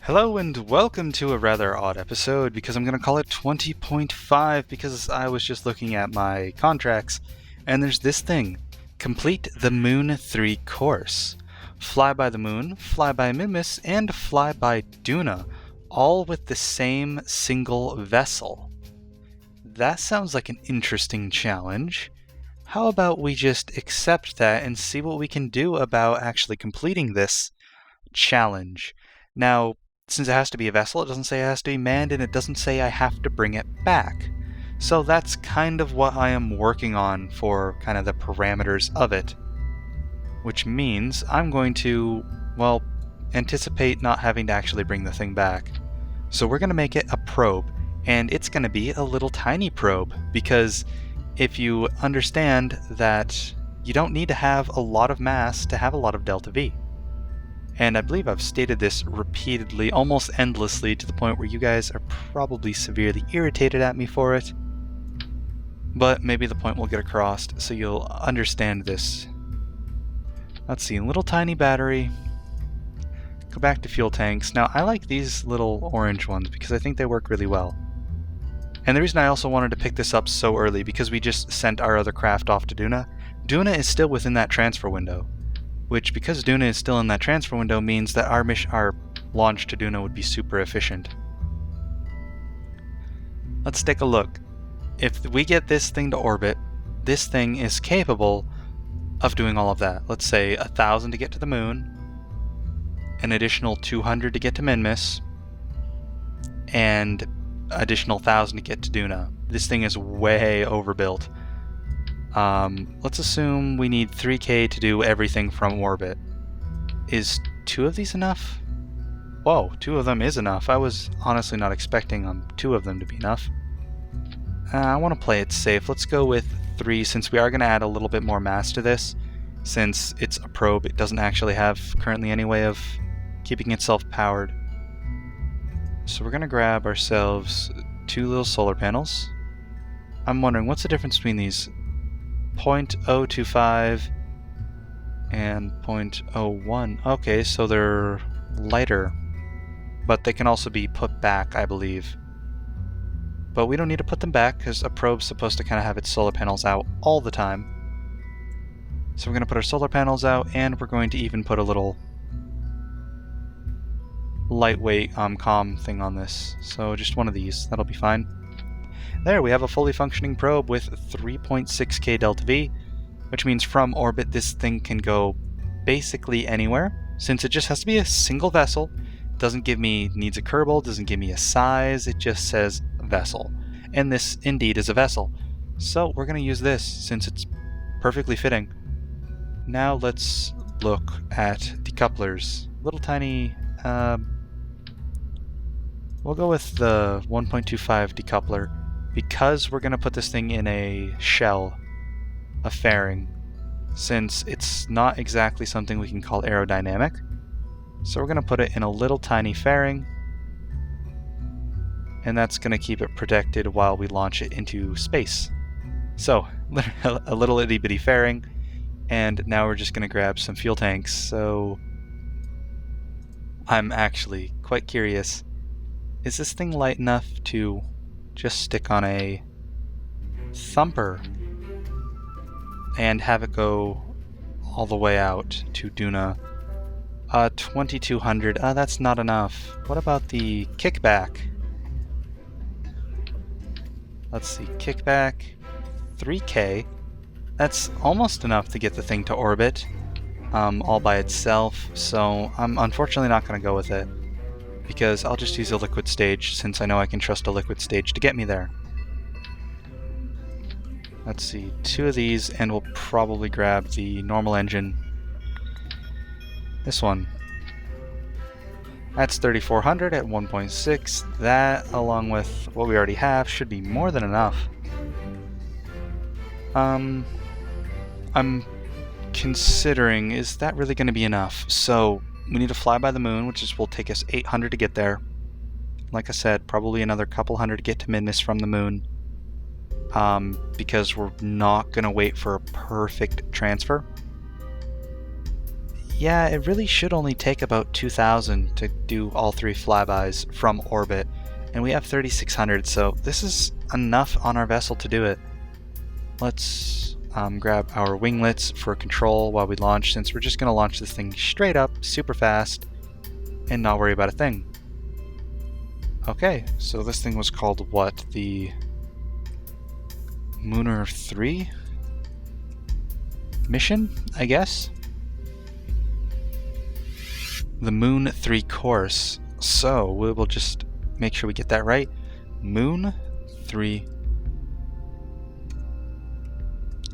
Hello and welcome to a rather odd episode because I'm going to call it 20.5 because I was just looking at my contracts and there's this thing. Complete the Moon 3 course. Fly by the Moon, Fly by Minmus, and Fly by Duna, all with the same single vessel. That sounds like an interesting challenge. How about we just accept that and see what we can do about actually completing this challenge? Now, since it has to be a vessel, it doesn't say it has to be manned, and it doesn't say I have to bring it back. So that's kind of what I am working on for kind of the parameters of it. Which means I'm going to, anticipate not having to actually bring the thing back. So we're going to make it a probe, and it's going to be a little tiny probe, because if you understand that you don't need to have a lot of mass to have a lot of delta V. And I believe I've stated this repeatedly, almost endlessly, to the point where you guys are probably severely irritated at me for it. But maybe the point will get across, so you'll understand this. Let's see, little tiny battery. Go back to fuel tanks. Now, I like these little orange ones because I think they work really well. And the reason I also wanted to pick this up so early, because we just sent our other craft off to Duna. Duna is still within that transfer window. Which, because Duna is still in that transfer window, means that our launch to Duna would be super efficient. Let's take a look. If we get this thing to orbit, this thing is capable of doing all of that. Let's say 1,000 to get to the moon, an additional 200 to get to Minmus, and additional 1,000 to get to Duna. This thing is way overbuilt. Let's assume we need 3K to do everything from orbit. Is 2 of these enough? Whoa, 2 of them is enough. I was honestly not expecting 2 of them to be enough. I want to play it safe. Let's go with 3, since we are going to add a little bit more mass to this. Since it's a probe, it doesn't actually have currently any way of keeping itself powered. So we're going to grab ourselves 2 little solar panels. I'm wondering, what's the difference between these? 0.025 and 0.01. Okay, so they're lighter, but they can also be put back, I believe. But we don't need to put them back because a probe's supposed to kind of have its solar panels out all the time. So we're going to put our solar panels out, and we're going to even put a little lightweight comm thing on this. So just one of these, that'll be fine. There, we have a fully functioning probe with 3.6k delta V, which means from orbit this thing can go basically anywhere, since it just has to be a single vessel. Doesn't give me needs a Kerbal, doesn't give me a size, it just says vessel. And this indeed is a vessel. So we're going to use this, since it's perfectly fitting. Now let's look at decouplers. Little tiny, we'll go with the 1.25 decoupler. Because we're going to put this thing in a shell, a fairing, since it's not exactly something we can call aerodynamic. So we're going to put it in a little tiny fairing, and that's going to keep it protected while we launch it into space. So, a little itty bitty fairing, and now we're just going to grab some fuel tanks. So, I'm actually quite curious, is this thing light enough to just stick on a thumper and have it go all the way out to Duna? 2200, that's not enough. What about the kickback? Let's see, kickback, 3K. That's almost enough to get the thing to orbit, all by itself, so I'm unfortunately not going to go with it, because I'll just use a liquid stage, since I know I can trust a liquid stage to get me there. Let's see, 2 of these, and we'll probably grab the normal engine. This one. That's 3400 at 1.6. That, along with what we already have, should be more than enough. I'm considering, is that really going to be enough? So, we need to fly by the moon, which will take us 800 to get there. Like I said, probably another couple hundred to get to Minmus from the moon. Because we're not going to wait for a perfect transfer. yeah, it really should only take about 2,000 to do all 3 flybys from orbit, and we have 3,600, so this is enough on our vessel to do it. Let's grab our winglets for control while we launch, since we're just going to launch this thing straight up, super fast, and not worry about a thing. Okay, so this thing was called what? The Mooner 3 mission, I guess? The Moon 3 course. So we will just make sure we get that right. Moon 3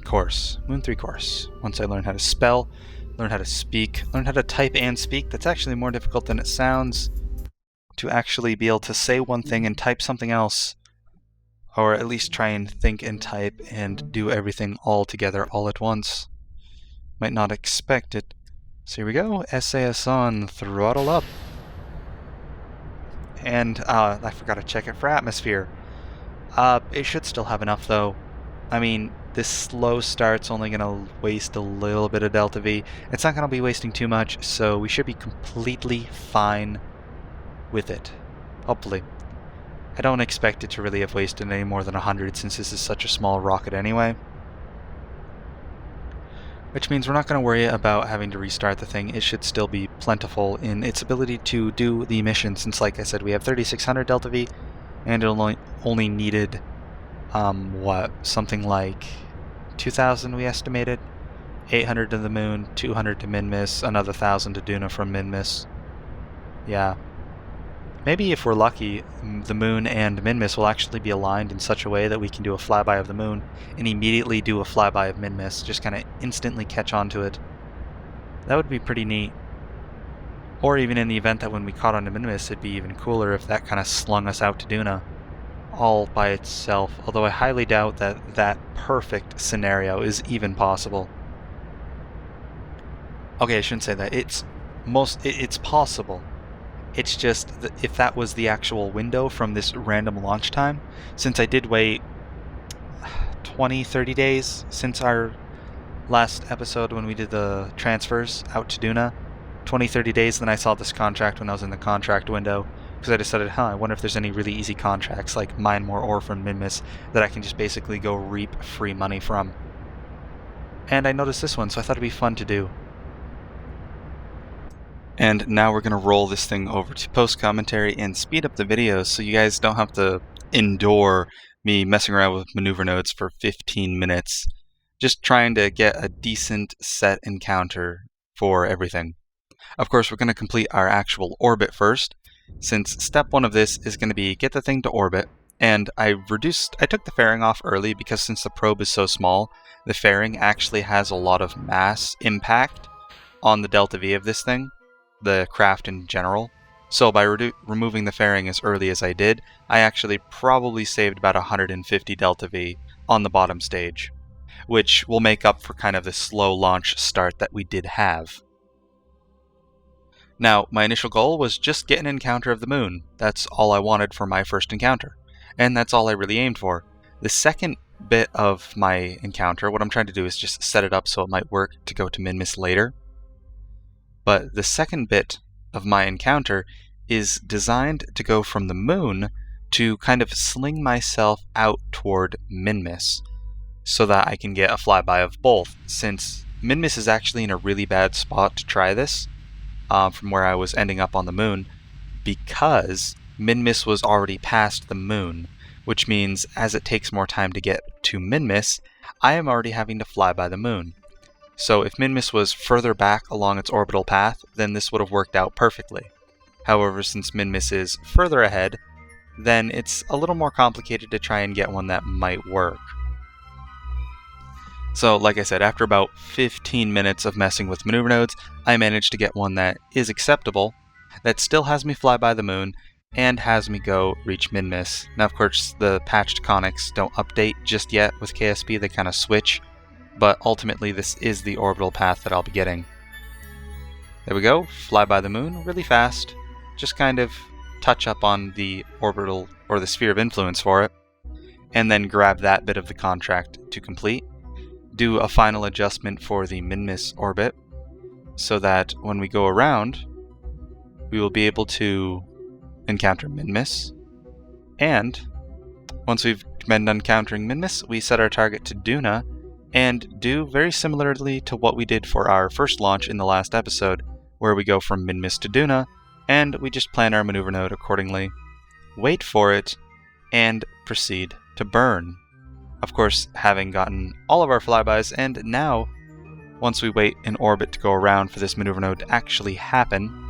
course. Moon 3 course. Once I learn how to spell, learn how to speak, learn how to type and speak. That's actually more difficult than it sounds, to actually be able to say one thing and type something else, or at least try and think and type and do everything all together all at once. Might not expect it. So here we go, SAS on, throttle up. And I forgot to check it for atmosphere. It should still have enough though. I mean, this slow start's only going to waste a little bit of delta V. It's not going to be wasting too much, so we should be completely fine with it. Hopefully. I don't expect it to really have wasted any more than 100 since this is such a small rocket anyway. Which means we're not going to worry about having to restart the thing. It should still be plentiful in its ability to do the mission, since like I said, we have 3,600 delta V, and it only needed, something like 2,000 we estimated. 800 to the moon, 200 to Minmus, another 1,000 to Duna from Minmus. Yeah. Maybe if we're lucky, the moon and Minmus will actually be aligned in such a way that we can do a flyby of the moon and immediately do a flyby of Minmus, just kind of instantly catch on to it. That would be pretty neat. Or even in the event that when we caught on to Minmus, it'd be even cooler if that kind of slung us out to Duna all by itself, although I highly doubt that that perfect scenario is even possible. Okay, I shouldn't say that. It's possible. It's just that if that was the actual window from this random launch time, since I did wait 20-30 days since our last episode when we did the transfers out to Duna, 20-30 days, then I saw this contract when I was in the contract window, because I decided, I wonder if there's any really easy contracts like mine more ore from Minmus that I can just basically go reap free money from. And I noticed this one, so I thought it'd be fun to do. And now we're going to roll this thing over to post-commentary and speed up the videos so you guys don't have to endure me messing around with maneuver nodes for 15 minutes. Just trying to get a decent set encounter for everything. Of course, we're going to complete our actual orbit first, since step 1 of this is going to be get the thing to orbit. And I took the fairing off early because since the probe is so small, the fairing actually has a lot of mass impact on the delta V of this thing. The craft in general. So by removing the fairing as early as I did, I actually probably saved about 150 delta V on the bottom stage, which will make up for kind of the slow launch start that we did have. Now, my initial goal was just get an encounter of the moon. That's all I wanted for my first encounter, and that's all I really aimed for. The second bit of my encounter, what I'm trying to do is just set it up so it might work to go to Minmus later. But the second bit of my encounter is designed to go from the moon to kind of sling myself out toward Minmus so that I can get a flyby of both, since Minmus is actually in a really bad spot to try this from where I was ending up on the moon, because Minmus was already past the moon, which means as it takes more time to get to Minmus, I am already having to fly by the moon. So if Minmus was further back along its orbital path, then this would have worked out perfectly. However, since Minmus is further ahead, then it's a little more complicated to try and get one that might work. So, like I said, after about 15 minutes of messing with maneuver nodes, I managed to get one that is acceptable, that still has me fly by the moon, and has me go reach Minmus. Now, of course, the patched conics don't update just yet with KSP, they kind of switch. But ultimately this is the orbital path that I'll be getting. There we go, fly by the moon really fast, just kind of touch up on the orbital or the sphere of influence for it, and then grab that bit of the contract to complete, do a final adjustment for the Minmus orbit, so that when we go around, we will be able to encounter Minmus, and once we've been done encountering Minmus, we set our target to Duna, and do very similarly to what we did for our first launch in the last episode, where we go from Minmus to Duna, and we just plan our maneuver node accordingly, wait for it, and proceed to burn. Of course, having gotten all of our flybys, and now, once we wait in orbit to go around for this maneuver node to actually happen,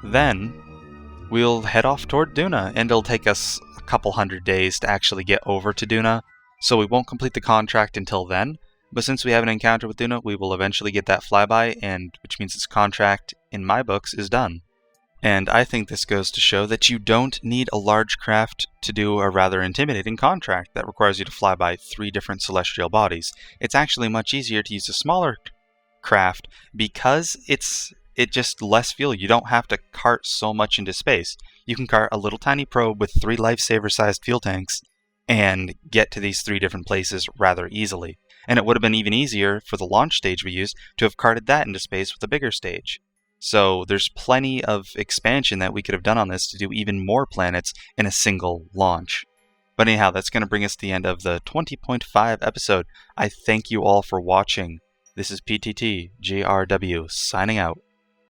then we'll head off toward Duna, and it'll take us a couple hundred days to actually get over to Duna, so we won't complete the contract until then, but since we have an encounter with Duna, we will eventually get that flyby, and which means this contract, in my books, is done. And I think this goes to show that you don't need a large craft to do a rather intimidating contract that requires you to fly by 3 different celestial bodies. It's actually much easier to use a smaller craft because it's just less fuel. You don't have to cart so much into space. You can cart a little tiny probe with 3 lifesaver-sized fuel tanks and get to these 3 different places rather easily. And it would have been even easier for the launch stage we used to have carted that into space with a bigger stage. So there's plenty of expansion that we could have done on this to do even more planets in a single launch. But anyhow, that's going to bring us to the end of the 20.5 episode. I thank you all for watching. This is PTT GRW signing out.